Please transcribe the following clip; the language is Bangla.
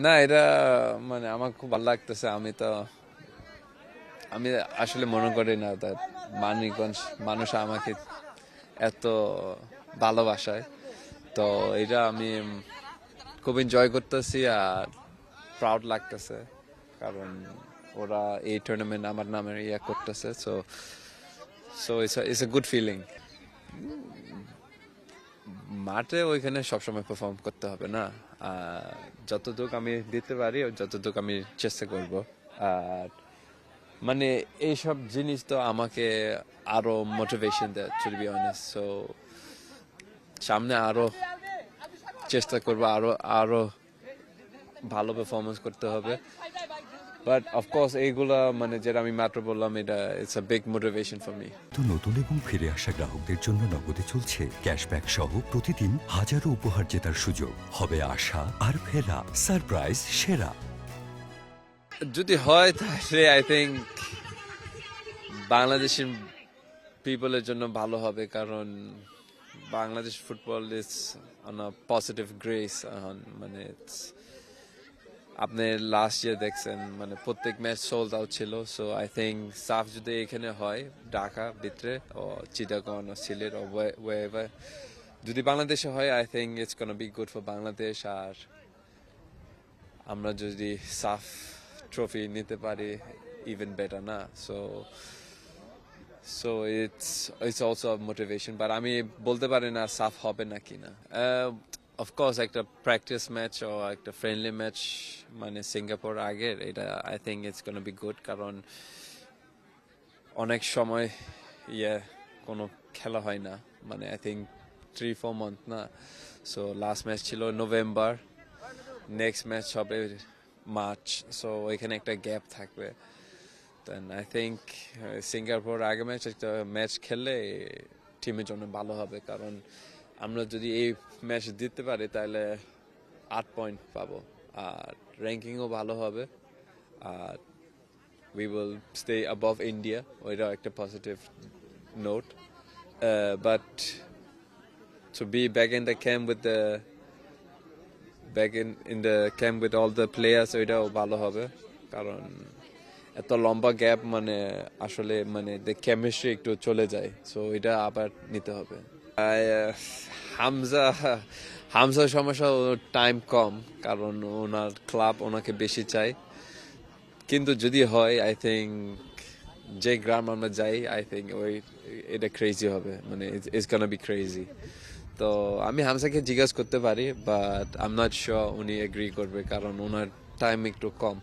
না, এটা মানে আমার খুব ভালো লাগতেছে। আমি আসলে মনে করি না that মানিকগঞ্জ মানুষ আমাকে এত ভালোবাসায়। তো এটা আমি খুব এনজয় করতেছি আর প্রাউড লাগতেছে, কারণ ওরা এই টুর্নামেন্ট আমার নামে ইয়া করতেছে। So so it's a good feeling. মাঠে ওইখানে সবসময় পারফর্ম করতে হবে না, যতটুকু আমি দিতে পারি যতটুকু আমি চেষ্টা করব। আর মানে এইসব জিনিস তো আমাকে আরো মোটিভেশন দেয়, টু বি অনেস্ট। সো সামনে আরো চেষ্টা করব, আরো আরো ভালো পারফরমেন্স করতে হবে। বাট অফকোর্স এইগুলা মানে যেটা আমি মাত্র বললাম, এটা it's a big motivation for me. তো নতুন এবং ফিরে আসা গ্রাহকদের জন্য নগদে চলছে ক্যাশব্যাক সহ প্রতিদিন হাজারো উপহার জেতার সুযোগ। হবে আশা আর ফেরা সারপ্রাইজ সেরা। যদি হয় তাহলে আই থিঙ্ক বাংলাদেশের পিপলের জন্য ভালো হবে, কারণ Bangladesh football is on a positive grace এখন। মানে আপনি লাস্ট ইয়ার দেখছেন মানে প্রত্যেক ম্যাচ সোল্ড আউট ছিল। সো আই থিঙ্ক সাফ যদি এখানে হয় ঢাকা ভিতরে ও চিটাগং ও সিলেট ও ওয়েভার, যদি বাংলাদেশে হয় I think it's gonna be good for Bangladesh. আর আমরা যদি সাফ ট্রফি নিতে পারি ইভেন বেটার না। So so it's also motivation. But আমি বলতে পারি না সাফ হবে নাকি না। অফকোর্স একটা প্র্যাকটিস ম্যাচ ও একটা ফ্রেন্ডলি ম্যাচ মানে সিঙ্গাপুর আগের, এটা I think it's gonna be good, কারণ অনেক সময় কোনো খেলা হয় না, মানে আই থিঙ্ক 3-4 মান্থ না। সো লাস্ট ম্যাচ ছিল নভেম্বর, নেক্সট ম্যাচ হবে মার্চ। সো ওইখানে একটা গ্যাপ থাকবে। দেন আই থিঙ্ক সিঙ্গাপুর আগে একটা ম্যাচ খেললে টিমের জন্য ভালো হবে, কারণ আমরা যদি এই ম্যাচ জিততে পারি তাহলে 8 পয়েন্ট পাবো, আর র্যাঙ্কিংও ভালো হবে। আর we will stay above India, ওইটাও একটা positive note. But to be back in the camp with the back in the camp with all the players, ওইটাও ভালো হবে, কারণ এত লম্বা গ্যাপ মানে আসলে মানে কেমিস্ট্রি একটু চলে যায়। সো এটা আবার নিতে হবে। হামজা হামজার সমস্যা, টাইম কম, কারণ ওনার ক্লাব ওনাকে বেশি চাই। কিন্তু যদি হয় আই থিঙ্ক যে গ্রাম আমরা যাই আই থিঙ্ক এটা ক্রেজি হবে, মানে ইটস গোনা বি ক্রেজি। তো আমি হামজাকে জিজ্ঞাসা করতে পারি, but I am not sure উনি এগ্রি করবে, কারণ ওনার টাইম একটু কম।